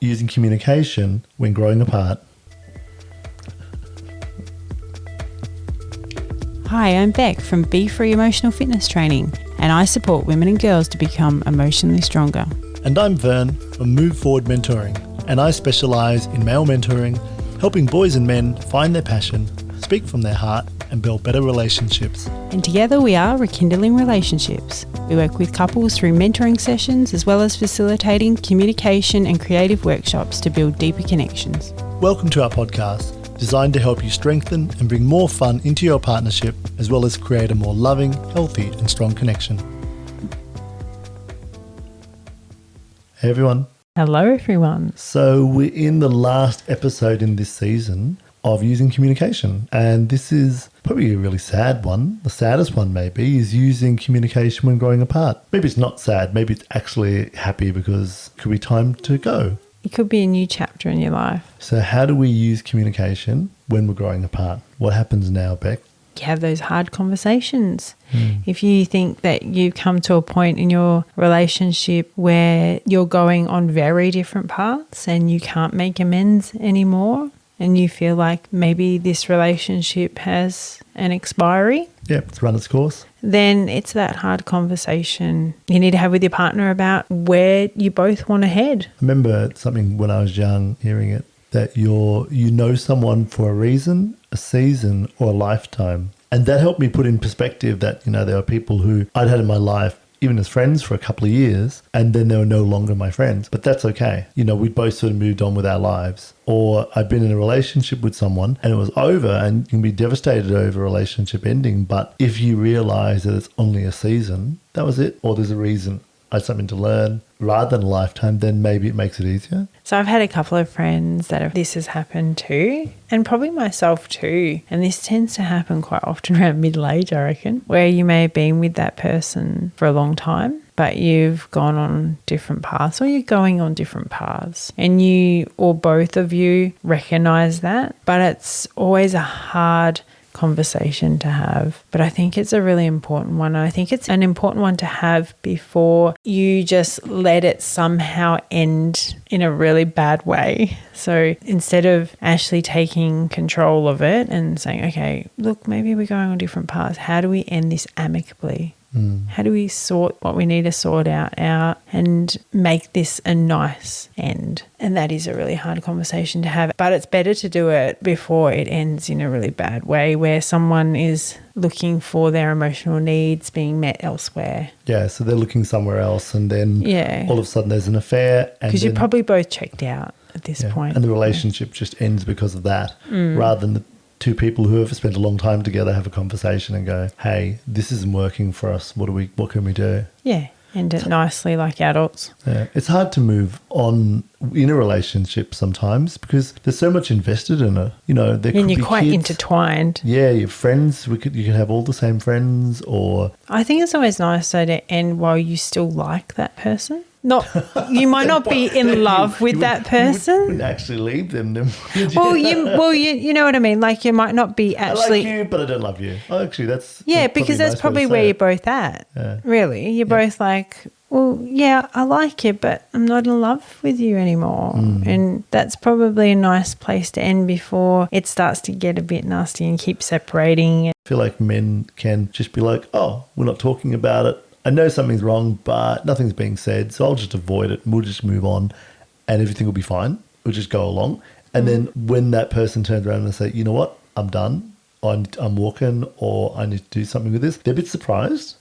using communication when growing apart. Hi, I'm Bec from Be Free Emotional Fitness Training, and I support women and girls to become emotionally stronger. And I'm Vern from Move Forward Mentoring, and I specialise in male mentoring, helping boys and men find their passion, speak from their heart, and build better relationships. And together we are Rekindling Relationships. We work with couples through mentoring sessions as well as facilitating communication and creative workshops to build deeper connections. Welcome to our podcast, designed to help you strengthen and bring more fun into your partnership, as well as create a more loving, healthy, and strong connection. Hey everyone. Hello everyone. So we're in the last episode in this season of using communication, and this is probably a really sad one. The saddest one maybe is using communication when growing apart. Maybe it's not sad, maybe it's actually happy because it could be time to go. It could be a new chapter in your life. So how do we use communication when we're growing apart? What happens now, Bec? You have those hard conversations. If you think that you've come to a point in your relationship where you're going on very different paths and you can't make amends anymore, and you feel like maybe this relationship has an expiry, It's run its course. then it's that hard conversation you need to have with your partner about where you both want to head. I remember something when I was young, hearing it, that you know someone for a reason, a season, or a lifetime. And that helped me put in perspective that, there are people who I'd had in my life, even as friends for a couple of years, and then they were no longer my friends. But that's okay. We'd both sort of moved on with our lives. Or I'd been in a relationship with someone and it was over, and you can be devastated over a relationship ending. But if you realize that it's only a season, that was it. Or there's a reason. I had something to learn rather than a lifetime, then maybe it makes it easier. So I've had a couple of friends that this has happened to, and probably myself too. And this tends to happen quite often around middle age, I reckon, where you may have been with that person for a long time, but you've gone on different paths, or you're going on different paths, and you or both of you recognize that. But it's always a hard conversation to have, but I think it's a really important one. I think it's an important one to have before you just let it somehow end in a really bad way. So instead of actually taking control of it and saying, okay, look, maybe we're going on different paths, how do we end this amicably? How do we sort what we need to sort out and make this a nice end? And that is a really hard conversation to have. But it's better to do it before it ends in a really bad way, where someone is looking for their emotional needs being met elsewhere. Yeah, so they're looking somewhere else, and then all of a sudden there's an affair. Because you're probably both checked out at this point. And the relationship just ends because of that, rather than the two people who have spent a long time together have a conversation and go, hey, this isn't working for us. What can we do? Yeah, end it nicely like adults. Yeah. It's hard to move on in a relationship sometimes because there's so much invested in it. There could and you're be quite kids. Intertwined. Yeah, your friends. You can have all the same friends, or I think it's always nice though to end while you still like that person. You might not be in love with that person. You wouldn't actually leave them. Well, you know what I mean. Like you might not be actually. I like you, but I don't love you. Oh, actually, that's because that's probably where you're both at. Yeah. Really, you're both like, well, yeah, I like you, but I'm not in love with you anymore. And that's probably a nice place to end before it starts to get a bit nasty and keep separating. I feel like men can just be like, oh, we're not talking about it. I know something's wrong, but nothing's being said, so I'll just avoid it and we'll just move on and everything will be fine. We'll just go along. And then when that person turns around and say, you know what, I'm done, I'm walking, or I need to do something with this, they're a bit surprised.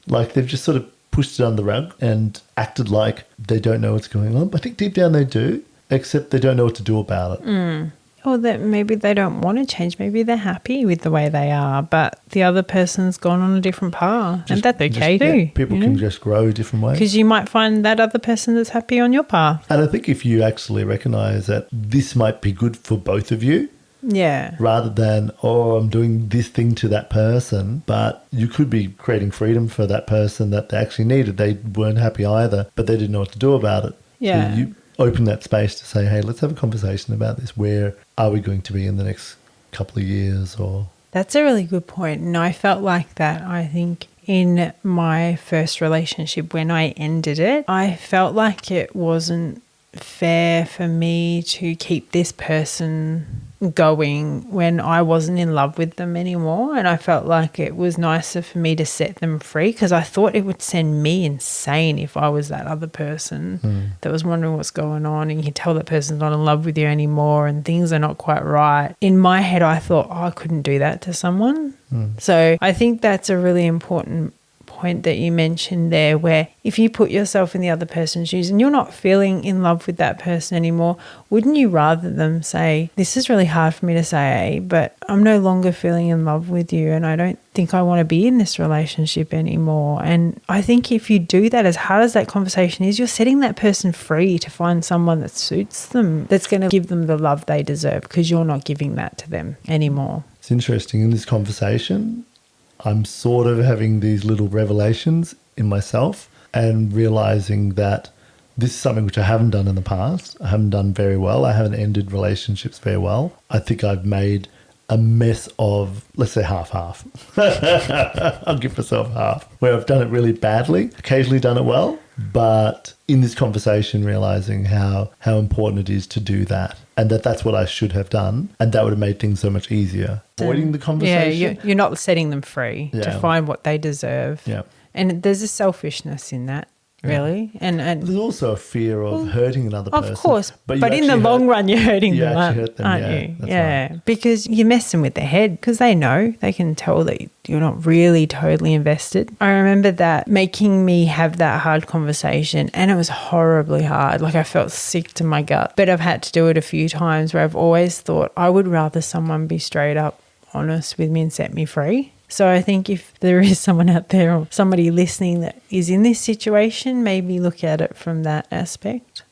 Like they've just sort of pushed it under the rug and acted like they don't know what's going on. But I think deep down they do, except they don't know what to do about it. Or that maybe they don't want to change. Maybe they're happy with the way they are, but the other person's gone on a different path. And that's okay too. People can just grow different ways. Because you might find that other person that's happy on your path. And I think if you actually recognise that this might be good for both of you, rather than, I'm doing this thing to that person, but you could be creating freedom for that person that they actually needed. They weren't happy either, but they didn't know what to do about it. Yeah. So you open that space to say, hey, let's have a conversation about this. Where are we going to be in the next couple of years? Or that's a really good point. And I felt like that, I think, in my first relationship when I ended it. I felt like it wasn't fair for me to keep this person going when I wasn't in love with them anymore, and I felt like it was nicer for me to set them free because I thought it would send me insane if I was that other person that was wondering what's going on, and you can tell that person's not in love with you anymore and things are not quite right. In my head I thought, I couldn't do that to someone. So I think that's a really important point that you mentioned there, where if you put yourself in the other person's shoes and you're not feeling in love with that person anymore, wouldn't you rather them say, this is really hard for me to say, but I'm no longer feeling in love with you and I don't think I want to be in this relationship anymore. And I think if you do that, as hard as that conversation is, you're setting that person free to find someone that suits them, that's going to give them the love they deserve, because you're not giving that to them anymore. It's interesting in this conversation, I'm sort of having these little revelations in myself and realizing that this is something which I haven't done in the past. I haven't done very well. I haven't ended relationships very well. I think I've made a mess of, let's say, half-half. I'll give myself half, where I've done it really badly, occasionally done it well, but in this conversation realizing how important it is to do that, and that's what I should have done, and that would have made things so much easier. Avoiding the conversation. Yeah, you're not setting them free to find what they deserve. Yeah. And there's a selfishness in that, really. And there's also a fear of hurting another person. Of course. But you in the long run, you're hurting you them, actually hurt them, aren't you? Yeah. Right. Because you're messing with their head, because they know, they can tell that you're not really totally invested. I remember that making me have that hard conversation, and it was horribly hard. Like I felt sick to my gut. But I've had to do it a few times where I've always thought I would rather someone be straight up honest with me and set me free. So I think if there is someone out there or somebody listening that is in this situation, maybe look at it from that aspect.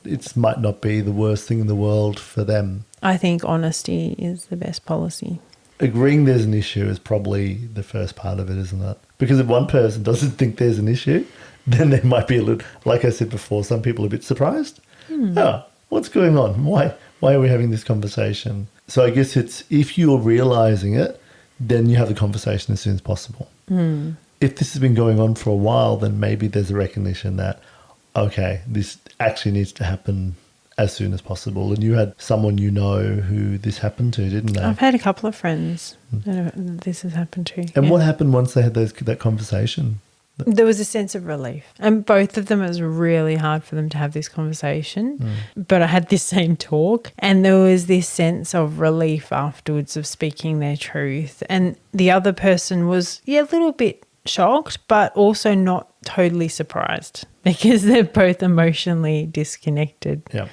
It might not be the worst thing in the world for them. I think honesty is the best policy. Agreeing there's an issue is probably the first part of it, isn't it? Because if one person doesn't think there's an issue, then they might be a little, like I said before, some people are a bit surprised. Oh, what's going on? Why are we having this conversation? So I guess it's, if you're realizing it, then you have the conversation as soon as possible. If this has been going on for a while, then maybe there's a recognition that, okay, this actually needs to happen as soon as possible. And you had someone you know who this happened to, didn't they? I've had a couple of friends that this has happened to. And what happened once they had that conversation? There was a sense of relief. And both of them, it was really hard for them to have this conversation. But I had this same talk, and there was this sense of relief afterwards of speaking their truth. And the other person was, a little bit shocked, but also not totally surprised, because they're both emotionally disconnected. Yeah.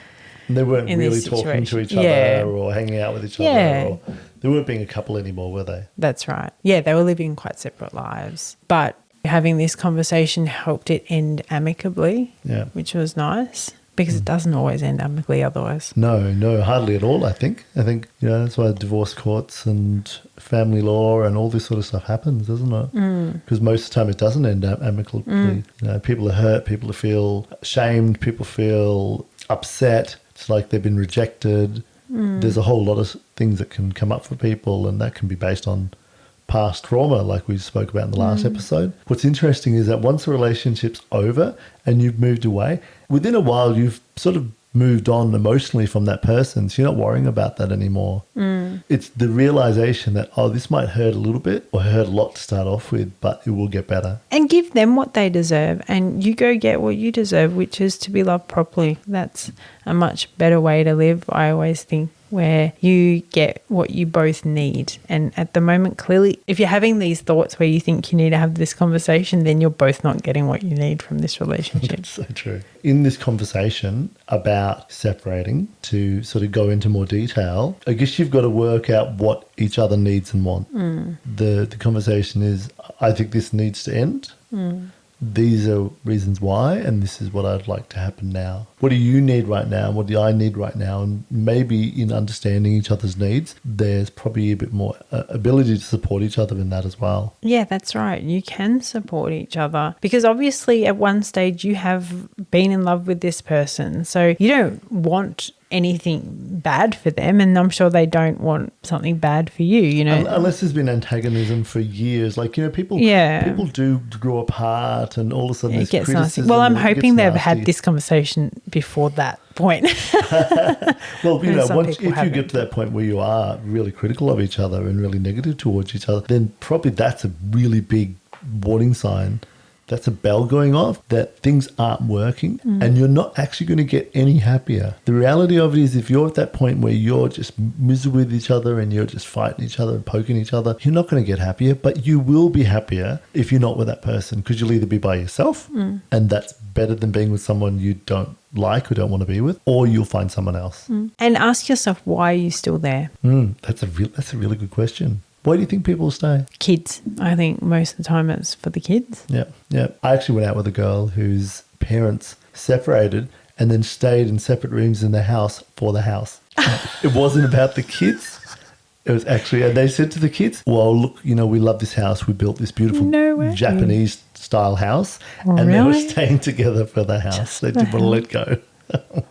And they weren't really talking to each other or hanging out with each other. Or they weren't being a couple anymore, were they? That's right. Yeah, they were living quite separate lives. But having this conversation helped it end amicably, which was nice, because it doesn't always end amicably otherwise. No, hardly at all, I think. That's why divorce courts and family law and all this sort of stuff happens, doesn't it? Because most of the time it doesn't end amicably. People are hurt, people feel ashamed, people feel upset. It's like they've been rejected. There's a whole lot of things that can come up for people, and that can be based on past trauma, like we spoke about in the last episode. What's interesting is that once a relationship's over and you've moved away, within a while you've sort of moved on emotionally from that person, so you're not worrying about that anymore. It's the realization that, this might hurt a little bit or hurt a lot to start off with, but it will get better. And give them what they deserve, and you go get what you deserve, which is to be loved properly. That's a much better way to live, I always think, where you get what you both need. And at the moment, clearly, if you're having these thoughts where you think you need to have this conversation, then you're both not getting what you need from this relationship. That's so true. In this conversation about separating, to sort of go into more detail, I guess you've got to work out what each other needs and want. The conversation is, I think this needs to end. These are reasons why, and this is what I'd like to happen now. What do you need right now? What do I need right now? And maybe in understanding each other's needs, there's probably a bit more ability to support each other in that as well. Yeah, that's right. You can support each other, because obviously at one stage you have been in love with this person. So you don't want anything bad for them, and I'm sure they don't want something bad for you, you know. Unless there's been antagonism for years. Like, you know, people do grow apart and all of a sudden It there's gets nasty. criticism. Well, I'm and it hoping gets they've nasty. had this conversation before that point. Well, you know, Some once people if you get to that point where you are really critical of each other and really negative towards each other, then probably that's a really big warning sign. That's a bell going off that things aren't working and you're not actually going to get any happier. The reality of it is, if you're at that point where you're just miserable with each other and you're just fighting each other and poking each other, you're not going to get happier, but you will be happier if you're not with that person, because you'll either be by yourself and that's better than being with someone you don't like or don't want to be with, or you'll find someone else. And ask yourself, why are you still there? That's a really good question. Why do you think people stay? Kids. I think most of the time it's for the kids. Yeah. I actually went out with a girl whose parents separated and then stayed in separate rooms in the house for the house. It wasn't about the kids. It was actually, and they said to the kids, well, look, you know, we love this house. We built this beautiful No way. Japanese style house. And they were staying together for the house. Just They didn't want to let go.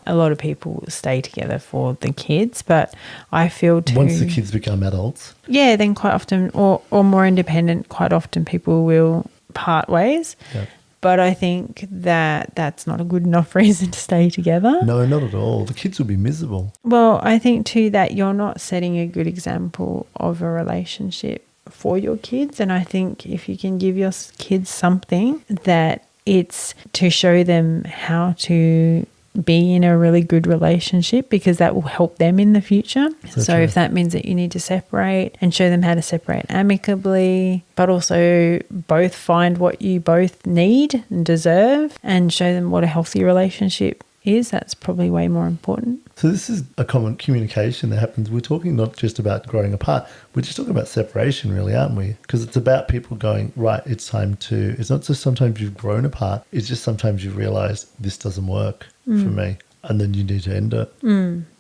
A lot of people stay together for the kids, but I feel too... Once the kids become adults. Yeah, then quite often, or more independent, quite often people will part ways. Yeah. But I think that that's not a good enough reason to stay together. No, not at all. The kids will be miserable. Well, I think too that you're not setting a good example of a relationship for your kids. And I think if you can give your kids something, that it's to show them how to be in a really good relationship, because that will help them in the future. So if that means that you need to separate, and show them how to separate amicably, but also both find what you both need and deserve, and show them what a healthy relationship is, that's probably way more important. So this is a common communication that happens. We're talking not just about growing apart. We're just talking about separation, really, aren't we? Because it's about people going, right, it's time to... It's not just sometimes you've grown apart. It's just sometimes you've realised this doesn't work for me. And then you need to end it.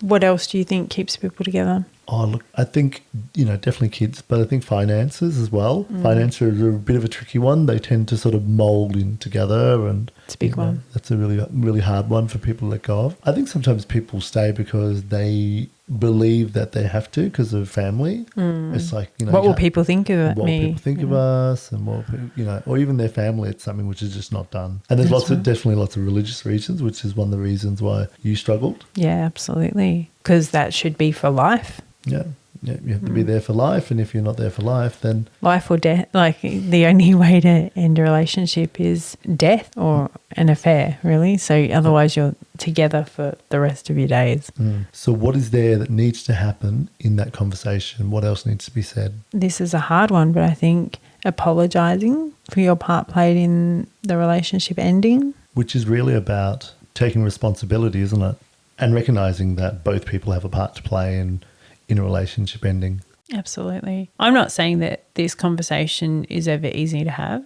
What else do you think keeps people together? Oh, look, I think, you know, definitely kids, but I think finances as well. Finances are a bit of a tricky one. They tend to sort of mould in together, and It's a big one. That's a really hard one for people to let go of. I think sometimes people stay because they believe that they have to because of family. It's like, you know, What will people think of what me? people think of us, and what, you know, or even their family. It's something which is just not done. And there's definitely lots of religious reasons, which is one of the reasons why you struggled. Yeah, absolutely. Because that should be for life. Yeah, you have to be there for life, and if you're not there for life, then... Life or death. Like, the only way to end a relationship is death or an affair, really. So otherwise you're together for the rest of your days. So what is there that needs to happen in that conversation? What else needs to be said? This is a hard one, but I think apologising for your part played in the relationship ending. Which is really about taking responsibility, isn't it? And recognising that both people have a part to play in a relationship ending. Absolutely. I'm not saying that this conversation is ever easy to have.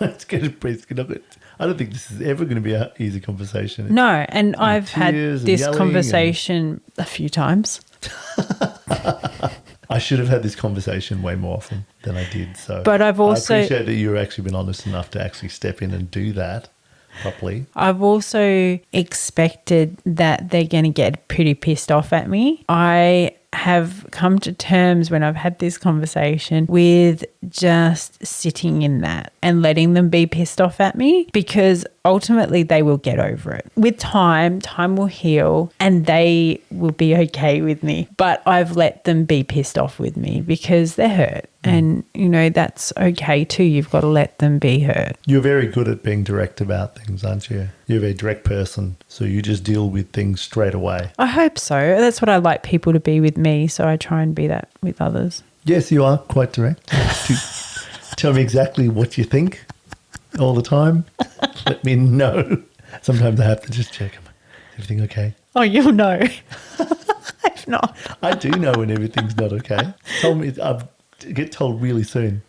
I don't think this is ever going to be an easy conversation. No, and I've had this conversation a few times. I should have had this conversation way more often than I did. So, but I appreciate that you've actually been honest enough to actually step in and do that properly. I've also expected that they're going to get pretty pissed off at me. I have come to terms when I've had this conversation with just sitting in that and letting them be pissed off at me, because ultimately they will get over it. With time will heal and they will be okay with me. But I've let them be pissed off with me because they're hurt. And, you know, that's okay too. You've got to let them be hurt. You're very good at being direct about things, aren't you? You're a very direct person. So you just deal with things straight away. I hope so. That's what I like people to be with me. So I try and be that with others. Yes, you are quite direct. Tell me exactly what you think all the time. Let me know. Sometimes I have to just check. Everything okay? Oh, you'll know. If not. I do know when everything's not okay. I'll get told really soon.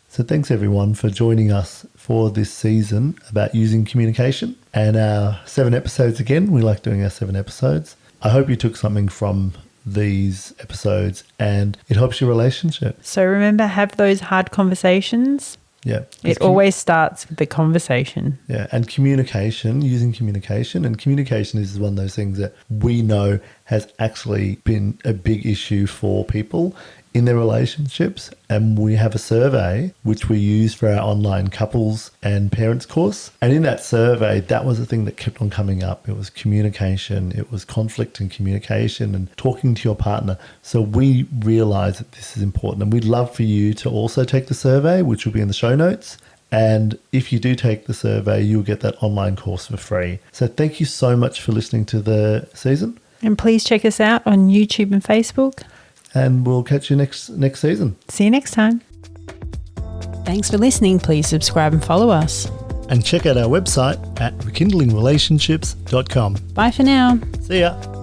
So thanks everyone for joining us for this season about using communication and our 7 episodes again. We like doing our 7 episodes. I hope you took something from these episodes and it helps your relationship. So remember, have those hard conversations Yeah. It always starts with the conversation. Yeah, and communication, using communication. And communication is one of those things that we know has actually been a big issue for people in their relationships. And we have a survey which we use for our online couples and parents course. And in that survey, that was the thing that kept on coming up. It was communication, it was conflict and communication and talking to your partner. So we realize that this is important. And we'd love for you to also take the survey, which will be in the show notes. And if you do take the survey, you'll get that online course for free. So thank you so much for listening to the season. And please check us out on YouTube and Facebook. And we'll catch you next season. See you next time. Thanks for listening. Please subscribe and follow us. And check out our website at rekindlingrelationships.com. Bye for now. See ya.